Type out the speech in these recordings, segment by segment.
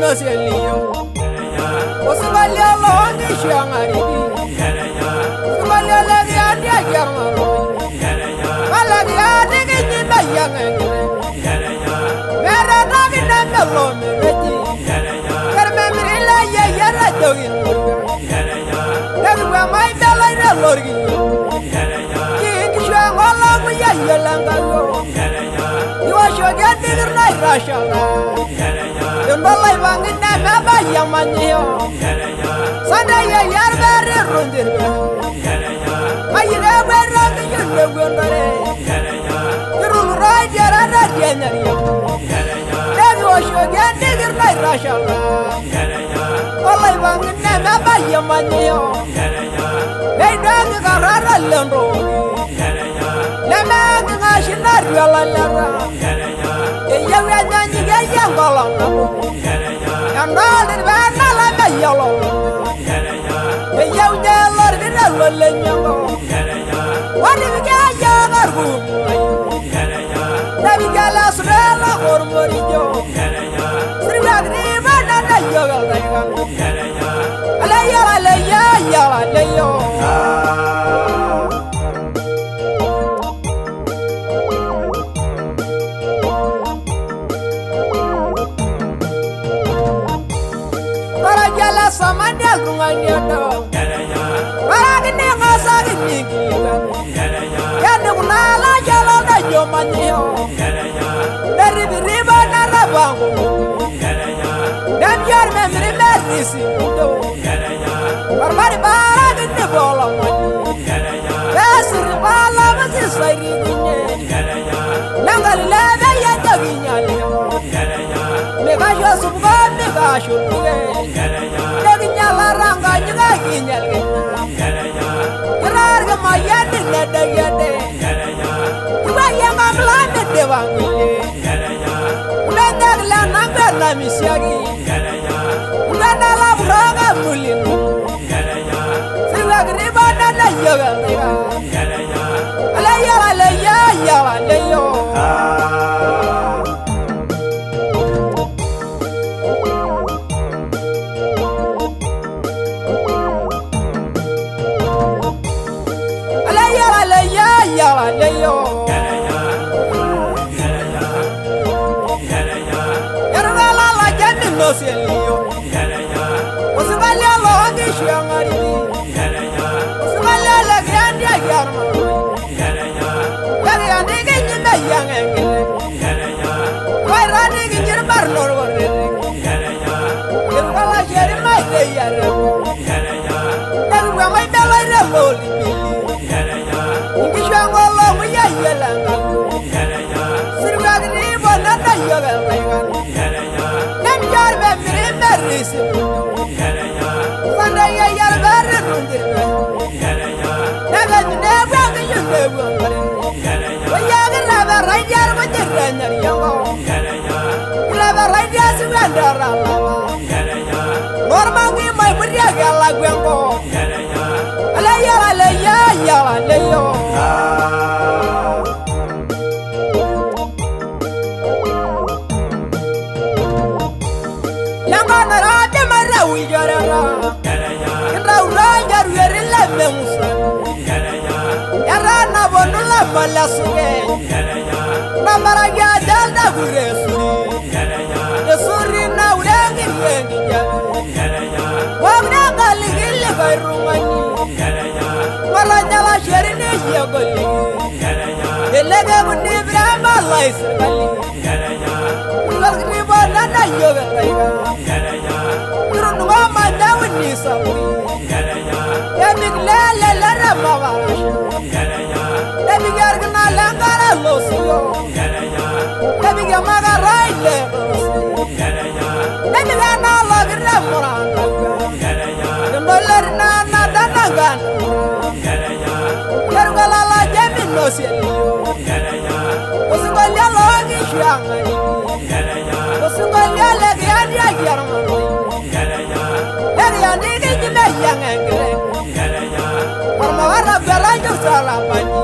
no selio. Osugalia longi shangari. Osugalia lagi adi ajarmaro. Malagi adi kini bayangani. Mera nagi nanga lome reji. Karme mirila ye yara jogin. Lagi bamai dalai na lorgi. Kingi shangola muya yelangalo. Iwa shoga digir na irashanga. Yondolai bangin na maba yamanyo. Sada ya yarbari rundir. Ayire berang yunde gondare. Kirul raja rada dianyariyo. Lagi wa shoga digir na irashanga. Olai bangin na maba yamanyo. Leidang karara lendo. Lemang ngashinar yalalera. Eyawe nyanyi gaya ngolong nabu. Yanolin bana lama yolong. Eyaw jalor dina lolenyango. Wadi bigaya ngargu. Nabi gala surela hormorijo. Sriwagri bana na yogal daigan. Alaya alaya yala leyo. Jala samanya gunganya do. Baragini ngasari nigiga. Yanu kunala jala da jomanyo. Dari biriba narabangu. Dan jar memri merisi do. Barbari baragini bola mani. Besir bala masi sairi ginye. Nangali lebe yendaginya leo. Megasho subga megasho buge. Laranga juga ginyal Kerar ke maya di nada yade Juga yang amlan de dewangi Udah ngaglan nanggar nami siagi Udah dalam raga mulin Sila geriba nada yoga tega Alaya alaya ya alayo yala leyo Yarvala la jandi no selio Osugalia lo angi shangari Osugalia la grandi agarma Yari andi ginyi na yangengile Waira andi ginyi barnor warre Yarvala sheri mai de yare Yarwa mai bela remoli Ngishangolo muya yelanga Sirwagri bonata yoga raigan Nem jarbe mire merisi Sanda ya yarbari rundir Naga neba yunde bumbari Wayagi raba rajar wajiranyar yango Raba rajar suwandara lama Normangi mai muriaga lagu yango Alaya alaya ya alayo Langa narade marawi jarara Raura jarweri la memusa Yara na bonula malasuge Namara ya dalda guresuri Yesuri na urengi yengi jabe Wagna gali gili gairumani Wala jala sherini yagoli Elega gundi brahma laisir gali Ulagri bonana yoga taiga Urunwa manda wini sawi Yamik lele lara mawarasha Yamik yargna langara losiyo Yamik yamaga rai lerosi Yamik yana lagira muranda Yamdolerna nadanagan Yargala la jamin no selio Osugalia longi shangari Osugalia legi adi ajarmaro Legi adi ginyi yangengre Parmawara beranjo salapani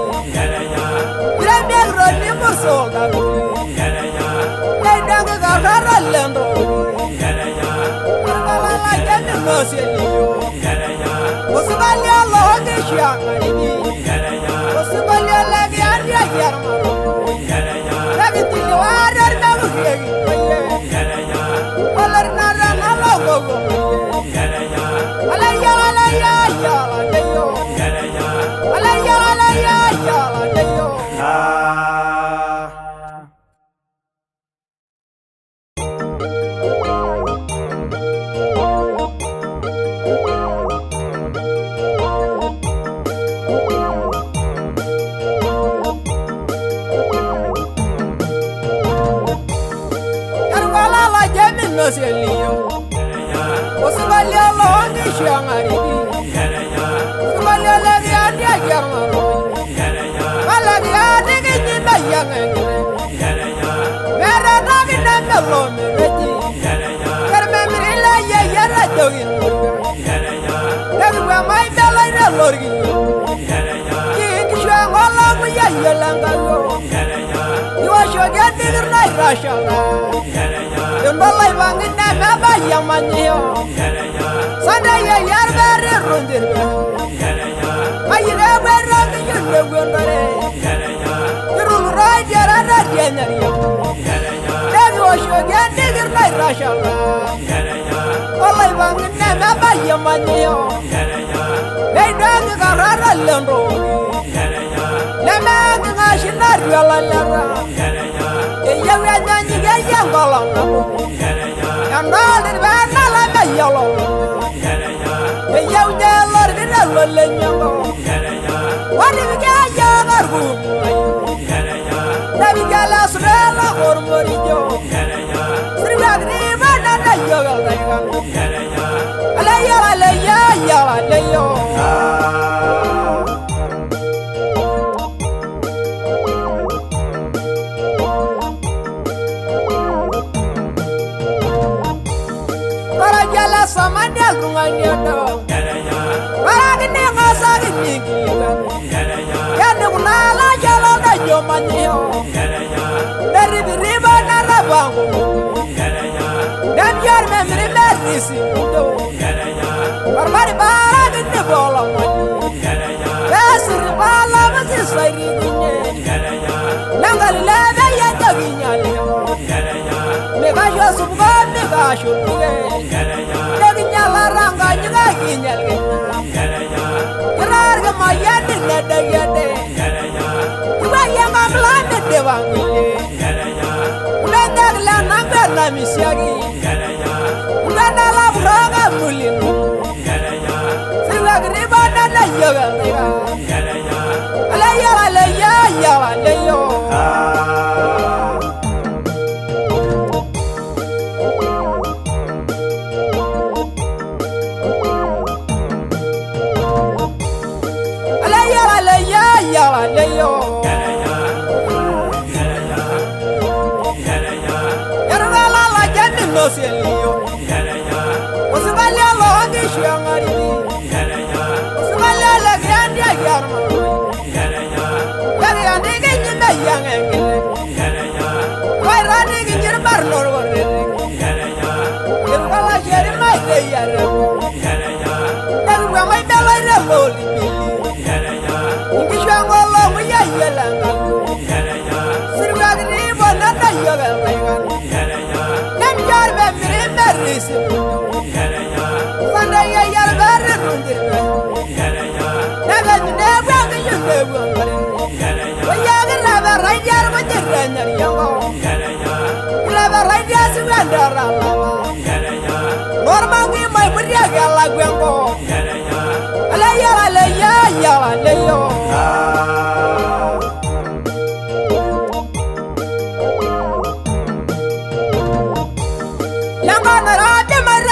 Iremi agro ni murso gagu Leidang garara lendo Selio, Osabalia Logi Shangaribi, Osabalia Lagiania Yarmaro, Lagitino Adar Navi, Walarnara Nalogo, Alaya, Deyo, Alaya, Deyo. Selio, Osabalia Logi Shangaribi, Osabalia Lagiania Yarmaro, Alagia digging the young and where are talking at the loan, remember Yara doing, that's where my Dalai Lorgi, King Shang all over Yalango, you are sure getting right, Russia. You know, like Bangin, never Yamanio. Sunday, you're very rude. I never run you. You will ride your other general. Then you should get nigger like Russia. All like Bangin, never Yamanio. They don't get a rather lumber. Lemon, I should not realize. You are done, you get young along. And all the bad, I like a yellow. The young yellow, the yellow. What if you get young or who? Let me get us real or Morijo. Three of the river and the yoga. I lay you. Samanya Gunganyado, Ragini Masari Niki, Yanuna Yala Yomanio, the river Narabango, then your memory medicine, or my bag in the ball of money. That's the ball of a society. Nangal Lava Yatavinia, Megashas of God, Megashu. Laranga juga ginjal Kerarga maya di lada yade Juga yang amlan di dewangi Udah naglan nanggar nami siagi Udah dalam raga mulin Sila geriba nada yoga Alaya Leyo, Yarvala la gente no se lió. Osabalia Logi Shangaribi, Osabalia la grande Yarmaro, Yaga digging in the young and why running in your barnor? Yarvala sharing my day. That's where my belly rolling. Normal, my